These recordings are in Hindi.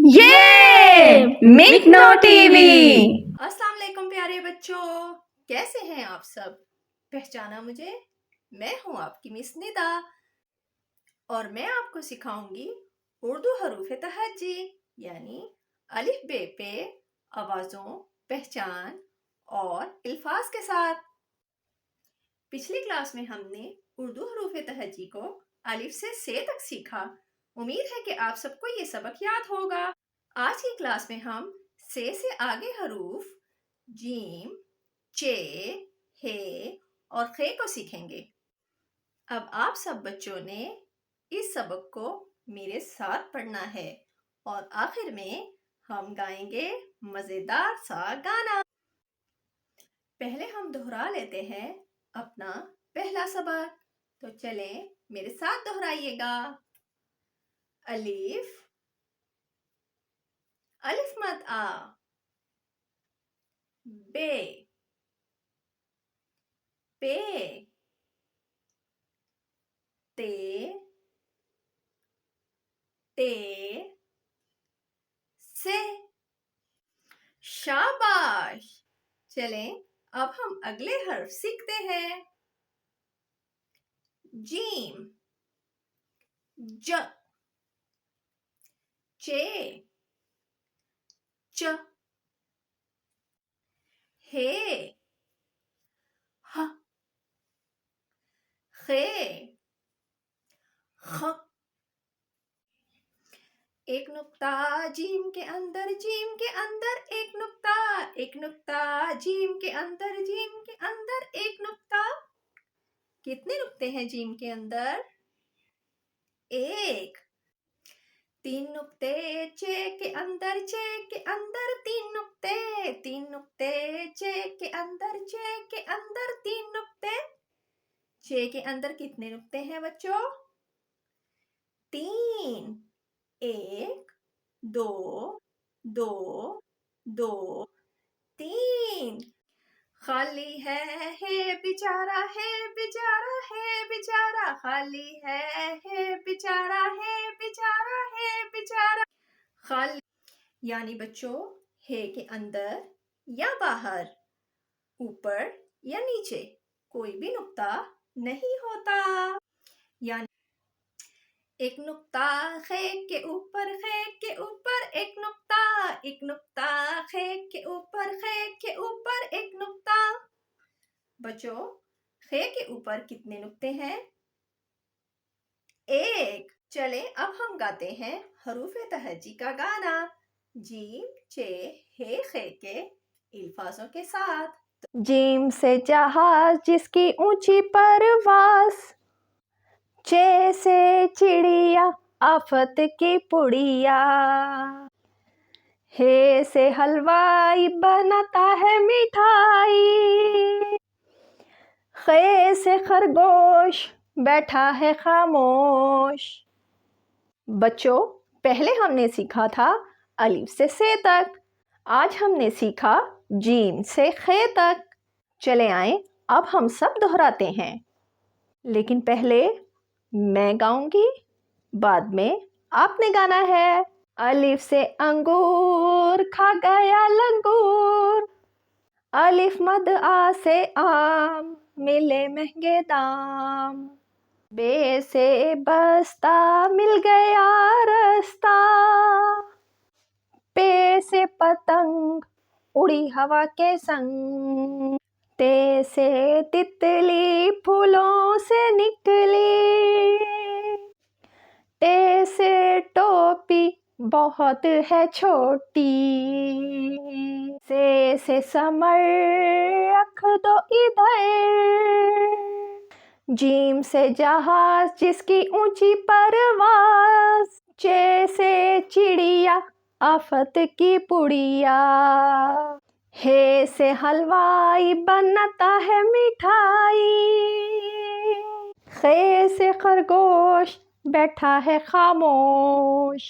ये मिकनो टीवी। अस्सलाम वालेकुम प्यारे बच्चों, कैसे हैं आप सब? पहचाना मुझे? मैं हूं आपकी मिस निदा और मैं आपको सिखाऊंगी उर्दू हरूफ तहज्जी यानी अलिफ बे पे आवाजों, पहचान और अल्फाज के साथ। पिछली क्लास में हमने उर्दू हरूफ तहज्जी को अलिफ से तक सीखा। उम्मीद है कि आप सबको ये सबक याद होगा। आज की क्लास में हम से आगे हरूफ जीम, चे, हे और खे को सीखेंगे। अब आप सब बच्चों ने इस सबक को मेरे साथ पढ़ना है और आखिर में हम गाएंगे मजेदार सा गाना। पहले हम दोहरा लेते हैं अपना पहला सबक, तो चलें मेरे साथ दोहराइएगा। अलिफ, अलिफ मत आ, बे, पे, ते, ते, से। शाबाश। चलें अब हम अगले हर्फ सीखते हैं। जीम, ज, चे, च, हे, ह, खे, ख। एक नुक्ता जीम के अंदर, जीम के अंदर एक नुक्ता, एक नुक्ता जीम के अंदर, जीम के अंदर एक नुक्ता। कितने नुक्ते हैं जीम के अंदर? एक। तीन नुक्ते चे के अंदर, चे के अंदर तीन नुक्ते, तीन नुक्ते चे के अंदर, चे के अंदर तीन नुक्ते। चे के अंदर कितने नुक्ते हैं बच्चों? तीन। एक, दो, दो, दो, तीन। खाली है बेचारा, है बेचारा, है बेचारा, खाली है बेचारा, है बेचारा, है बेचारा। खाली यानी बच्चों है के अंदर या बाहर, ऊपर या नीचे कोई भी नुक्ता नहीं होता। यानी एक नुक्ता खे के ऊपर, खे के ऊपर एक नुक्ता, एक नुक्ता खे के ऊपर, खे के ऊपर एक नुक्ता। बच्चों खे के ऊपर कितने नुक्ते हैं? एक। चले अब हम गाते हैं हरूफे तहज्जी का गाना जीम, चे, हे, खे के अल्फाजों के साथ। जीम से जहाज जिसकी ऊंची परवाज़, चे से चिड़िया आफत की पुड़िया, हे से हलवाई बनाता है मिठाई, खे से खरगोश बैठा है खामोश। बच्चों पहले हमने सीखा था अलिफ से तक, आज हमने सीखा जीम से खे तक। चले आए अब हम सब दोहराते हैं, लेकिन पहले मैं गाऊंगी, बाद में आपने गाना है। अलिफ से अंगूर खा गया लंगूर, अलिफ मद आ से आम मिले महंगे दाम, बे से बस्ता मिल गया रास्ता, पे से पतंग उड़ी हवा के संग, ते से तितली फूलों से निकली, टे से टोपी बहुत है छोटी, से समर रख दो इधर, जीम से जहाज जिसकी ऊंची परवाज़, चे से चिड़िया आफत की पुड़िया, हे से हलवाई बनाता है मिठाई, खे से खरगोश बैठा है खामोश।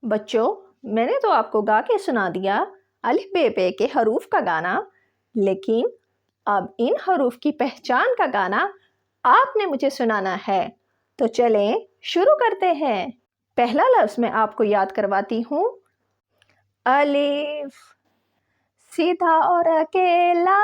बच्चों मैंने तो आपको गा के सुना दिया अलिफ बे पे के हरूफ का गाना, लेकिन अब इन हरूफ की पहचान का गाना आपने मुझे सुनाना है। तो चलें शुरू करते हैं। पहला लफ्ज़ मैं आपको याद करवाती हूँ, अलिफ सीधा और अकेला।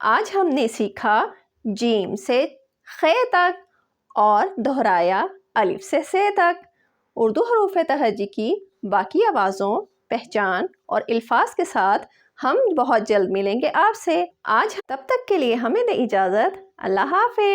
आज हमने सीखा जीम से खे तक और दोहराया अलिफ से से तक। उर्दू हरूफ तहज्जी की बाकी आवाज़ों, पहचान और अल्फाज के साथ हम बहुत जल्द मिलेंगे आपसे। आज तब तक के लिए हमें दे इजाज़त। अल्लाह हाफ़िज़।